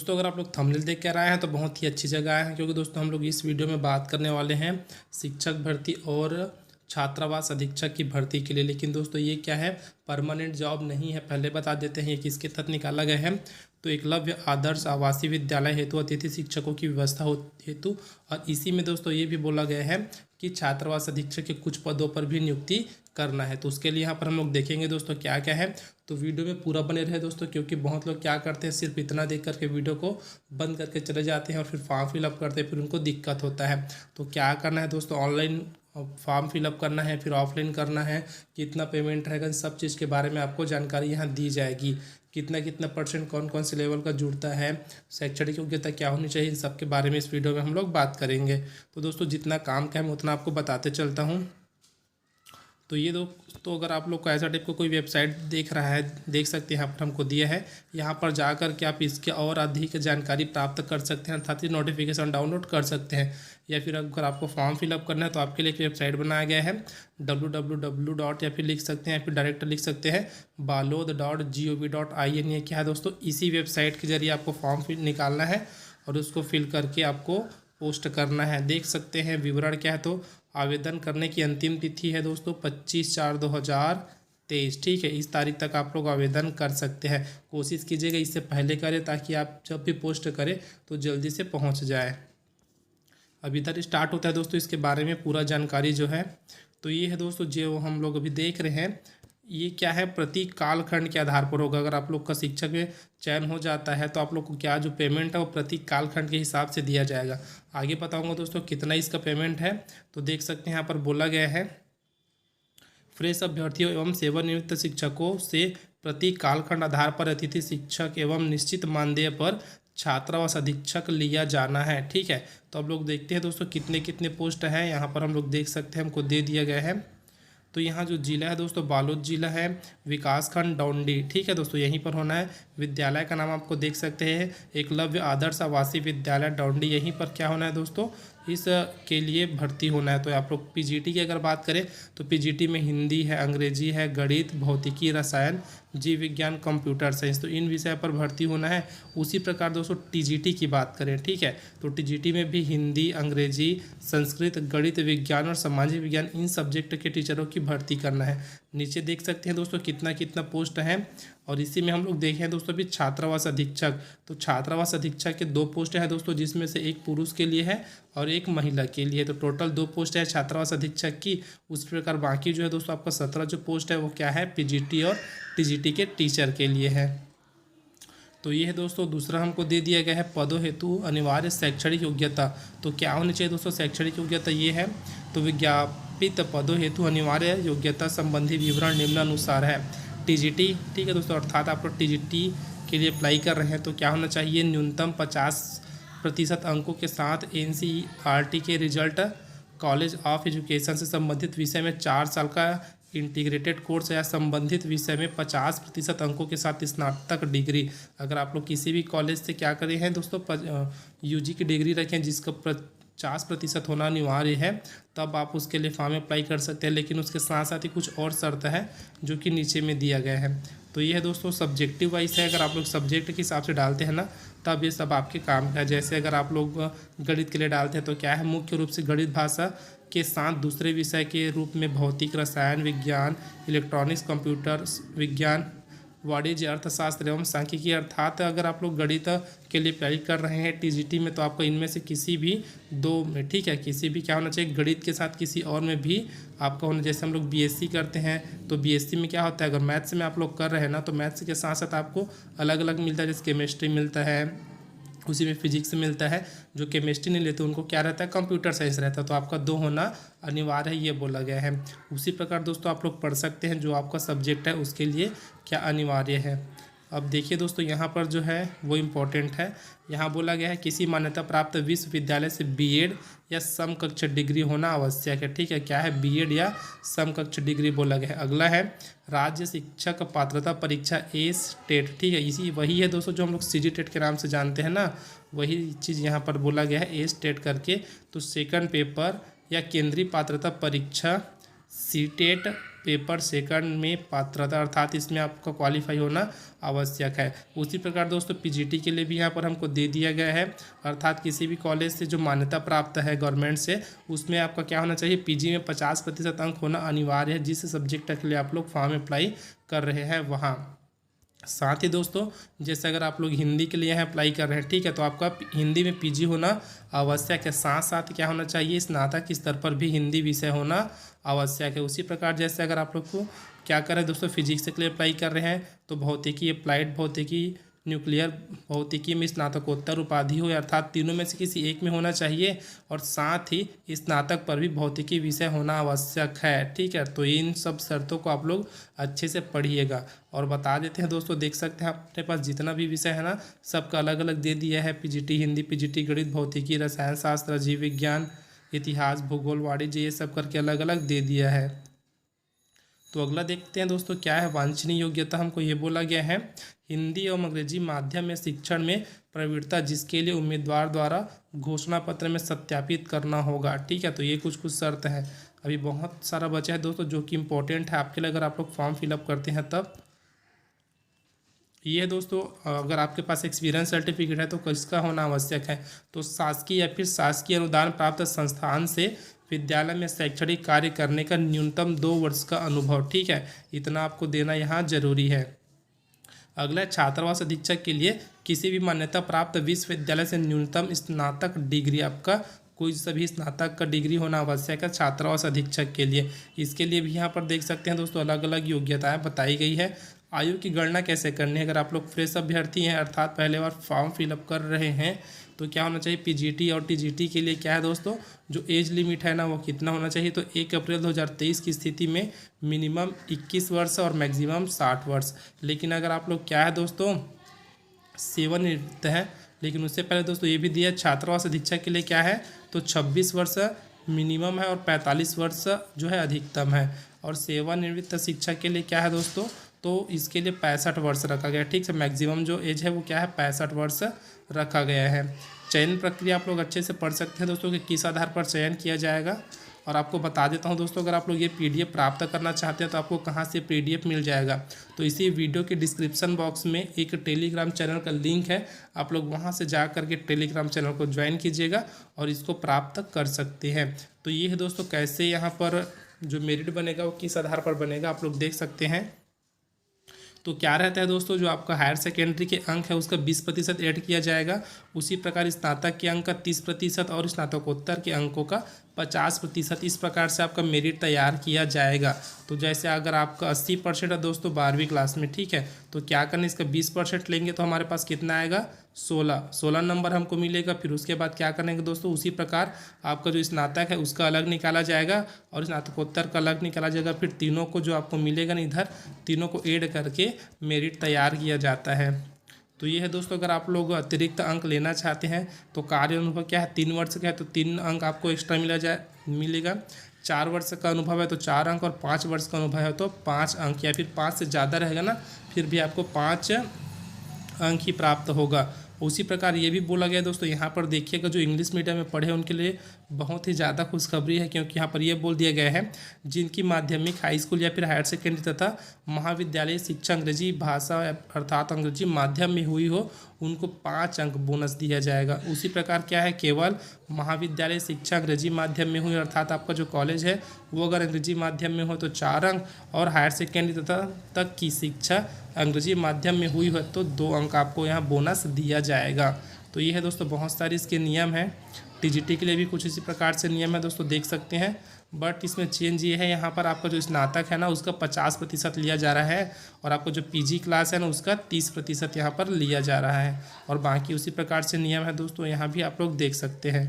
दोस्तों अगर आप लोग थंबनेल देख कर आए हैं तो बहुत ही अच्छी जगह आए हैं, क्योंकि दोस्तों हम लोग इस वीडियो में बात करने वाले हैं शिक्षक भर्ती और छात्रावास अधीक्षक की भर्ती के लिए। लेकिन दोस्तों ये क्या है, परमानेंट जॉब नहीं है। पहले बता देते हैं ये किसके तहत निकाला गया है। तो एकलव्य आदर्श आवासीय विद्यालय हेतु अतिथि शिक्षकों की व्यवस्था हेतु, और इसी में दोस्तों ये भी बोला गया है कि छात्रावास अधीक्षक के कुछ पदों पर भी नियुक्ति करना है। तो उसके लिए यहाँ पर हम लोग देखेंगे दोस्तों क्या क्या है। तो वीडियो में पूरा बने रहे दोस्तों, क्योंकि बहुत लोग क्या करते हैं, सिर्फ इतना देख करके वीडियो को बंद करके चले जाते हैं और फिर फॉर्म फिलअप करते हैं, फिर उनको दिक्कत होता है। तो क्या करना है दोस्तों, ऑनलाइन फॉर्म फिलअप करना है, फिर ऑफलाइन करना है, कितना पेमेंट रहेगा, इन सब चीज़ के बारे में आपको जानकारी यहाँ दी जाएगी। कितना कितना परसेंट कौन कौन से लेवल का जुड़ता है, शैक्षणिक योग्यता क्या होनी चाहिए, इन सब के बारे में इस वीडियो में हम लोग बात करेंगे। तो दोस्तों जितना काम का है मैं उतना आपको बताते चलता हूँ। तो ये दोस्तों अगर आप लोग को ऐसा टाइप का कोई वेबसाइट देख रहा है, देख सकते हैं यहाँ पर हमको दिया है। यहाँ पर जाकर के आप इसके और अधिक जानकारी प्राप्त कर सकते हैं, अर्थात नोटिफिकेशन डाउनलोड कर सकते हैं। या फिर अगर आपको फॉर्म फिलअप करना है तो आपके लिए एक वेबसाइट बनाया गया है www. या फिर लिख सकते हैं, या फिर डायरेक्ट लिख सकते हैं balod.gov.in। ये क्या है दोस्तों, इसी वेबसाइट के जरिए आपको फॉर्म निकालना है और उसको फिल करके आपको पोस्ट करना है। देख सकते हैं विवरण क्या है। तो आवेदन करने की अंतिम तिथि है दोस्तों 25/4/2023। ठीक है, इस तारीख तक आप लोग आवेदन कर सकते हैं। कोशिश कीजिएगा इससे पहले करें, ताकि आप जब भी पोस्ट करें तो जल्दी से पहुंच जाए। अब इधर स्टार्ट होता है दोस्तों, इसके बारे में पूरा जानकारी जो है। तो ये है दोस्तों जो हम लोग अभी देख रहे हैं, ये क्या है, प्रति कालखंड के आधार पर होगा। अगर आप लोग का शिक्षक में चयन हो जाता है तो आप लोग को क्या जो पेमेंट है वो प्रति कालखंड के हिसाब से दिया जाएगा। आगे बताऊंगा दोस्तों कितना इसका पेमेंट है। तो देख सकते हैं यहाँ पर बोला गया है, फ्रेश अभ्यर्थियों एवं सेवानिवृत्त शिक्षकों से प्रति कालखंड आधार पर अतिथि शिक्षक एवं निश्चित मानदेय पर छात्रावास अधीक्षक लिया जाना है। ठीक है, तो अब लोग देखते हैं दोस्तों कितने कितने पोस्ट हैं। यहाँ पर हम लोग देख सकते हैं, हमको दे दिया गया है। तो यहाँ जो जिला है दोस्तों बालोद जिला है, विकासखंड डौंडी। ठीक है दोस्तों, यहीं पर होना है। विद्यालय का नाम आपको देख सकते हैं एकलव्य आदर्श आवासीय विद्यालय डौंडी। यहीं पर क्या होना है दोस्तों, इस के लिए भर्ती होना है। तो आप लोग पीजीटी की अगर बात करें तो पीजीटी में हिंदी है, अंग्रेजी है, गणित, भौतिकी, रसायन, जीव विज्ञान, कंप्यूटर साइंस, तो इन विषय पर भर्ती होना है। उसी प्रकार दोस्तों टीजीटी की बात करें, ठीक है, तो टीजीटी में भी हिंदी, अंग्रेजी, संस्कृत, गणित, विज्ञान और सामाजिक विज्ञान, इन सब्जेक्ट के टीचरों की भर्ती करना है। नीचे देख सकते हैं दोस्तों कितना कितना पोस्ट है। और इसी में हम लोग देखें दोस्तों भी छात्रावास अधीक्षक। तो छात्रावास अधीक्षक के 2 पोस्ट है दोस्तों, जिसमें से एक पुरुष के लिए है और एक महिला के लिए। तो टोटल 2 पोस्ट है छात्रावास अधीक्षक की। उस प्रकार बाकी जो है दोस्तों आपका 17 जो पोस्ट है वो क्या है, पीजीटी और टीजीटी के टीचर के लिए है। तो ये है दोस्तों दूसरा हमको दे दिया गया है, पदों हेतु अनिवार्य शैक्षणिक योग्यता। तो क्या होनी चाहिए दोस्तों शैक्षणिक योग्यता, ये है। तो विज्ञापित पदों हेतु अनिवार्य योग्यता संबंधी विवरण निम्नानुसार है। टीजीटी, ठीक है दोस्तों, अर्थात आप लोग टीजीटी के लिए अप्लाई कर रहे हैं तो क्या होना चाहिए, न्यूनतम 50% अंकों के साथ एनसीईआरटी के रिजल्ट, कॉलेज ऑफ एजुकेशन से संबंधित विषय में 4 साल का इंटीग्रेटेड कोर्स या संबंधित विषय में 50% अंकों के साथ स्नातक डिग्री। अगर आप लोग किसी भी कॉलेज से क्या करें हैं दोस्तों, यूजी की डिग्री रखें जिसका 50% होना अनिवार्य है, तब आप उसके लिए फॉर्म अप्लाई कर सकते हैं। लेकिन उसके साथ साथ ही कुछ और शर्त है जो कि नीचे में दिया गया है। तो ये है दोस्तों सब्जेक्टिव वाइज है। अगर आप लोग सब्जेक्ट के हिसाब से डालते हैं ना, तब ये सब आपके काम का है। जैसे अगर आप लोग गणित के लिए डालते हैं तो क्या है, मुख्य रूप से गणित भाषा के साथ दूसरे विषय के रूप में भौतिक, रसायन विज्ञान, इलेक्ट्रॉनिक्स, कंप्यूटर विज्ञान, वाणिज्य, अर्थशास्त्र एवं सांख्यिकी। अर्थात अगर आप लोग गणित के लिए अप्लाई कर रहे हैं टीजीटी में तो आपको इनमें से किसी भी 2 में, ठीक है, किसी भी क्या होना चाहिए, गणित के साथ किसी और में भी आपका होना। जैसे हम लोग बीएससी करते हैं तो बीएससी में क्या होता है, अगर मैथ्स में आप लोग कर रहे हैं ना तो मैथ्स के साथ साथ आपको अलग अलग मिलता है। जैसे केमिस्ट्री मिलता है, उसी में फिजिक्स मिलता है। जो केमिस्ट्री नहीं लेते उनको क्या रहता है, कंप्यूटर साइंस रहता है। तो आपका 2 होना अनिवार्य है, ये बोला गया है। उसी प्रकार दोस्तों आप लोग पढ़ सकते हैं जो आपका सब्जेक्ट है उसके लिए क्या अनिवार्य है। अब देखिए दोस्तों यहाँ पर जो है वो इम्पोर्टेंट है। यहाँ बोला गया है किसी मान्यता प्राप्त विश्वविद्यालय से बीएड या समकक्ष डिग्री होना आवश्यक है। ठीक है, क्या है, बीएड या समकक्ष डिग्री बोला गया है। अगला है राज्य शिक्षक पात्रता परीक्षा ए स्टेट। ठीक है, इसी वही है दोस्तों जो हम लोग सीजी टेट के नाम से जानते हैं ना, वही चीज़ यहाँ पर बोला गया है ए स्टेट करके। तो सेकंड पेपर या केंद्रीय पात्रता परीक्षा सीटेट पेपर सेकंड में पात्रता, अर्थात इसमें आपका क्वालिफाई होना आवश्यक है। उसी प्रकार दोस्तों पीजीटी के लिए भी यहाँ पर हमको दे दिया गया है, अर्थात किसी भी कॉलेज से जो मान्यता प्राप्त है गवर्नमेंट से, उसमें आपका क्या होना चाहिए, पीजी में 50% अंक होना अनिवार्य है, जिस सब्जेक्ट के लिए आप लोग फॉर्म अप्लाई कर रहे हैं वहाँ। साथ ही दोस्तों जैसे अगर आप लोग हिंदी के लिए यहाँ अप्लाई कर रहे हैं, ठीक है, तो आपका हिंदी में पीजी होना आवश्यक है। साथ साथ क्या होना चाहिए, स्नातक स्तर पर भी हिंदी विषय होना आवश्यक है। उसी प्रकार जैसे अगर आप लोग को क्या करें दोस्तों, फिजिक्स के लिए अप्लाई कर रहे हैं तो भौतिकी, अप्लाइड भौतिकी, न्यूक्लियर भौतिकी में स्नातकोत्तर उपाधि हो, अर्थात तीनों में से किसी एक में होना चाहिए, और साथ ही स्नातक पर भी भौतिकी विषय होना आवश्यक है। ठीक है, तो इन सब शर्तों को आप लोग अच्छे से पढ़िएगा। और बता देते हैं दोस्तों, देख सकते हैं अपने पास जितना भी विषय है ना, सबका अलग अलग दे दिया है। पीजीटी हिंदी, पीजीटी गणित, भौतिकी, रसायन शास्त्र, जीव विज्ञान, इतिहास, भूगोल, वाणिज्य, ये सब करके अलग अलग दे दिया है। तो अगला देखते हैं दोस्तों क्या है, वांछनीय योग्यता हमको ये बोला गया है, हिंदी एवं अंग्रेजी माध्यम में शिक्षण में प्रवीणता जिसके लिए उम्मीदवार द्वारा घोषणा पत्र में सत्यापित करना होगा। ठीक है, तो ये कुछ शर्त है। अभी बहुत सारा बचा है दोस्तों जो कि इम्पोर्टेंट है आपके लिए, अगर आप लोग फॉर्म फिलअप करते हैं तब। ये दोस्तों अगर आपके पास एक्सपीरियंस सर्टिफिकेट है तो किसका होना आवश्यक है, तो शासकीय या फिर शासकीय अनुदान प्राप्त संस्थान से विद्यालय में शैक्षणिक कार्य करने का न्यूनतम 2 वर्ष का अनुभव। ठीक है, इतना आपको देना यहाँ जरूरी है। अगला, छात्रावास अधीक्षक के लिए किसी भी मान्यता प्राप्त विश्वविद्यालय से न्यूनतम स्नातक डिग्री, आपका कोई सभी स्नातक का डिग्री होना आवश्यक है छात्रावास अधीक्षक के लिए। इसके लिए भी यहाँ पर देख सकते हैं दोस्तों अलग अलग योग्यताएं बताई गई है। आयु की गणना कैसे करनी है, अगर आप लोग फ्रेश अभ्यर्थी हैं अर्थात पहले बार फॉर्म फिलअप कर रहे हैं तो क्या होना चाहिए, पीजीटी और टीजीटी के लिए क्या है दोस्तों, जो एज लिमिट है ना वो कितना होना चाहिए, तो 1 अप्रैल 2023 की स्थिति में मिनिमम 21 वर्ष और मैक्सिमम 60 वर्ष। लेकिन अगर आप लोग क्या है दोस्तों सेवानिवृत्त है, लेकिन उससे पहले दोस्तों ये भी दिया छात्रावास अधीक्षक के लिए क्या है, तो 26 वर्ष मिनिमम है और 45 वर्ष जो है अधिकतम है। और सेवानिवृत्त शिक्षक के लिए क्या है दोस्तों, तो इसके लिए 65 वर्ष रखा गया है। ठीक है, मैक्सिमम जो एज है वो क्या है 65 वर्ष रखा गया है। चयन प्रक्रिया आप लोग अच्छे से पढ़ सकते हैं दोस्तों कि किस आधार पर चयन किया जाएगा। और आपको बता देता हूं दोस्तों, अगर आप लोग ये पीडीएफ प्राप्त करना चाहते हैं तो आपको कहां से पीडीएफ मिल जाएगा, तो इसी वीडियो के डिस्क्रिप्शन बॉक्स में एक टेलीग्राम चैनल का लिंक है, आप लोग वहां से जा करके टेलीग्राम चैनल को ज्वाइन कीजिएगा और इसको प्राप्त कर सकते हैं। तो ये है दोस्तों कैसे यहाँ पर जो मेरिट बनेगा वो किस आधार पर बनेगा, आप लोग देख सकते हैं। तो क्या रहता है दोस्तों, जो आपका हायर सेकेंडरी के अंक है उसका 20% ऐड किया जाएगा, उसी प्रकार स्नातक के अंक का 30% और स्नातकोत्तर के अंकों का 50%, इस प्रकार से आपका मेरिट तैयार किया जाएगा। तो जैसे अगर आपका 80% है दोस्तों 12वीं क्लास में, ठीक है, तो क्या करना, इसका 20% लेंगे तो हमारे पास कितना आएगा 16 नंबर हमको मिलेगा। फिर उसके बाद क्या करेंगे दोस्तों, उसी प्रकार आपका जो स्नातक है उसका अलग निकाला जाएगा और स्नातकोत्तर का अलग निकाला जाएगा। फिर तीनों को जो आपको मिलेगा ना इधर, तीनों को ऐड करके मेरिट तैयार किया जाता है। तो ये है दोस्तों, अगर आप लोग अतिरिक्त अंक लेना चाहते हैं तो कार्य अनुभव क्या है 3 वर्ष का है तो 3 अंक आपको एक्स्ट्रा मिलेगा। 4 वर्ष का अनुभव है तो 4 अंक, और 5 वर्ष का अनुभव है तो 5 अंक, या फिर 5 से ज़्यादा रहेगा ना फिर भी आपको 5 अंक ही प्राप्त होगा। उसी प्रकार ये भी बोला गया दोस्तों, यहाँ पर देखिएगा जो इंग्लिश मीडियम में पढ़े उनके लिए बहुत ही ज़्यादा खुशखबरी है, क्योंकि यहाँ पर ये बोल दिया गया है जिनकी माध्यमिक, हाई स्कूल या फिर हायर सेकेंडरी तथा महाविद्यालय शिक्षा अंग्रेजी भाषा अर्थात अंग्रेजी माध्यम में हुई हो उनको 5 अंक बोनस दिया जाएगा। उसी प्रकार क्या है, केवल महाविद्यालय शिक्षा अंग्रेजी माध्यम में हुई अर्थात आपका जो कॉलेज है वो अगर अंग्रेजी माध्यम में हो तो 4 अंक, और हायर सेकेंडरी तथा तक की शिक्षा अंग्रेजी माध्यम में हुई हो तो 2 अंक आपको यहाँ बोनस दिया जाएगा। तो ये है दोस्तों बहुत सारे इसके नियम हैं। टीजीटी के लिए भी कुछ इसी प्रकार से नियम है दोस्तों, देख सकते हैं। बट इसमें चेंज ये है, यहाँ पर आपका जो स्नातक है ना उसका 50% लिया जा रहा है, और आपको जो पीजी क्लास है ना उसका 30% यहाँ पर लिया जा रहा है, और बाकी उसी प्रकार से नियम है दोस्तों, यहाँ भी आप लोग देख सकते हैं।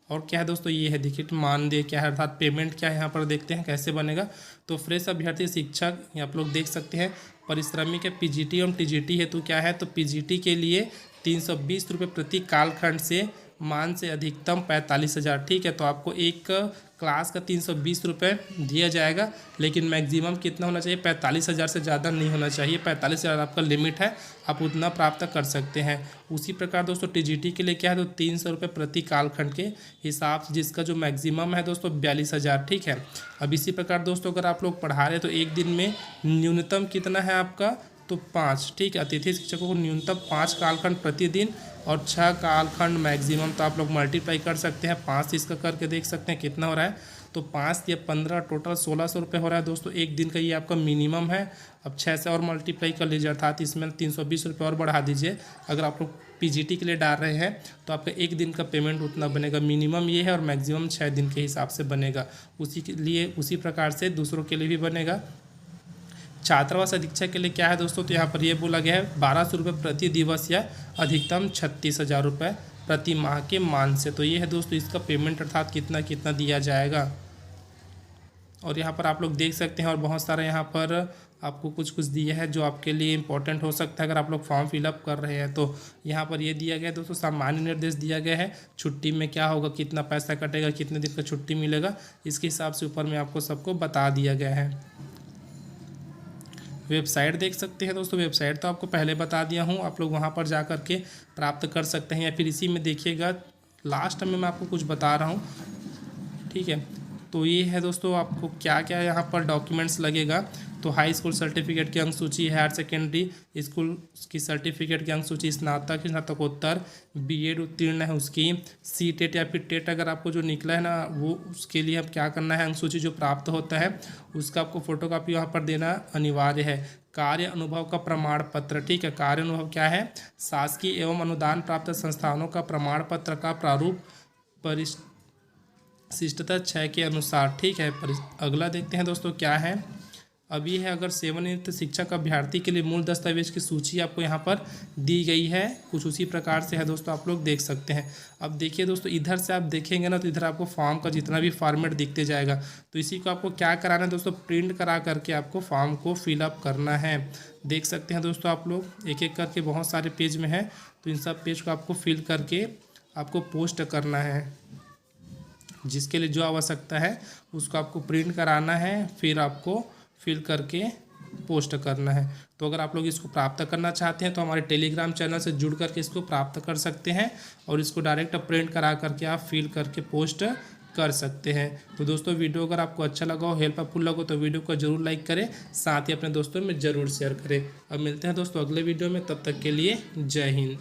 और क्या है दोस्तों, ये है देखिए मानदेय क्या है अर्थात पेमेंट क्या है, यहाँ पर देखते हैं कैसे बनेगा। तो फ्रेश अभ्यर्थी शिक्षक आप लोग देख सकते हैं, परिश्रमिक है पीजीटी और टीजीटी हेतु क्या है, तो पीजीटी के लिए 320 रुपये प्रति कालखंड से मान से अधिकतम 45,000। ठीक है, तो आपको एक क्लास का 320 रुपये दिया जाएगा, लेकिन मैक्सिमम कितना होना चाहिए? 45,000 से ज़्यादा नहीं होना चाहिए। 45,000 आपका लिमिट है, आप उतना प्राप्त कर सकते हैं। उसी प्रकार दोस्तों टीजीटी के लिए क्या है, तो 300 रुपये प्रति कालखंड के हिसाब से, जिसका जो मैक्सिमम है दोस्तों 42,000। ठीक है, अब इसी प्रकार दोस्तों अगर आप लोग पढ़ा रहे हैं तो एक दिन में न्यूनतम कितना है आपका? तो 5। ठीक है, अतिथि शिक्षकों को न्यूनतम 5 कालखंड प्रतिदिन और 6 कालखंड मैक्सिमम। तो आप लोग मल्टीप्लाई कर सकते हैं, 5 से इसका करके देख सकते हैं कितना हो रहा है। तो 5 या 15 टोटल 1600 रुपये हो रहा है दोस्तों एक दिन का, ये आपका मिनिमम है। अब 6 से और मल्टीप्लाई कर लीजिए, अर्थात इसमें 320 रुपये और बढ़ा दीजिए। अगर आप लोग पीजीटी के लिए डाल रहे हैं तो आपका एक दिन का पेमेंट उतना बनेगा, मिनिमम ये है, और मैक्सिमम 6 दिन के हिसाब से बनेगा। उसी के लिए उसी प्रकार से दूसरों के लिए भी बनेगा। छात्रावास अधीक्षक के लिए क्या है दोस्तों, तो यहाँ पर ये बोला गया है 1200 रुपये प्रति दिवस या अधिकतम 36,000 रुपये प्रति माह के मान से। तो ये है दोस्तों इसका पेमेंट, अर्थात कितना कितना दिया जाएगा। और यहाँ पर आप लोग देख सकते हैं, और बहुत सारा यहाँ पर आपको कुछ कुछ दिया है जो आपके लिए इंपॉर्टेंट हो सकता है अगर आप लोग फॉर्म फिलअप कर रहे हैं। तो यहाँ पर ये दिया गया है दोस्तों, सामान्य निर्देश दिया गया है, छुट्टी में क्या होगा, कितना पैसा कटेगा, कितने दिन का छुट्टी मिलेगा, इसके हिसाब से ऊपर में आपको सबको बता दिया गया है। वेबसाइट देख सकते हैं दोस्तों, वेबसाइट तो आपको पहले बता दिया हूँ, आप लोग वहाँ पर जा कर के प्राप्त कर सकते हैं, या फिर इसी में देखिएगा लास्ट में मैं आपको कुछ बता रहा हूँ। ठीक है, तो ये है दोस्तों आपको क्या क्या यहाँ पर डॉक्यूमेंट्स लगेगा। तो हाई स्कूल सर्टिफिकेट की अंक सूची, हायर सेकेंडरी स्कूल की सर्टिफिकेट की अंक सूची, स्नातक स्नातकोत्तर बीएड उत्तीर्ण है उसकी, सीटेट या फिर टेट अगर आपको जो निकला है ना वो, उसके लिए अब क्या करना है, अंक सूची जो प्राप्त होता है उसका आपको फोटोकॉपी वहाँ पर देना अनिवार्य है। कार्य अनुभव का प्रमाण पत्र। ठीक है, कार्य अनुभव क्या है? शासकीय एवं अनुदान प्राप्त संस्थानों का प्रमाण पत्र का प्रारूप परिशिष्टता 6 के अनुसार। ठीक है, अगला देखते हैं दोस्तों क्या है। अब ये है अगर सेवानिवृत्त शिक्षक अभ्यर्थी के लिए मूल दस्तावेज की सूची आपको यहाँ पर दी गई है, कुछ उसी प्रकार से है दोस्तों, आप लोग देख सकते हैं। अब देखिए दोस्तों, इधर से आप देखेंगे ना तो इधर आपको फॉर्म का जितना भी फॉर्मेट दिखते जाएगा, तो इसी को आपको क्या कराना है दोस्तों, प्रिंट करा करके आपको फॉर्म को फिलअप करना है। देख सकते हैं दोस्तों आप लोग, एक एक करके बहुत सारे पेज में है, तो इन सब पेज को आपको फिल करके आपको पोस्ट करना है। जिसके लिए जो आवश्यकता है उसको आपको प्रिंट कराना है, फिर आपको फिल करके पोस्ट करना है। तो अगर आप लोग इसको प्राप्त करना चाहते हैं तो हमारे टेलीग्राम चैनल से जुड़ करके इसको प्राप्त कर सकते हैं, और इसको डायरेक्ट प्रिंट करा करके आप फिल करके पोस्ट कर सकते हैं। तो दोस्तों वीडियो अगर आपको अच्छा लगा हो, हेल्पफुल लगा हो, तो वीडियो को जरूर लाइक करें, साथ ही अपने दोस्तों में ज़रूर शेयर करें। अब मिलते हैं दोस्तों अगले वीडियो में, तब तक के लिए जय हिंद।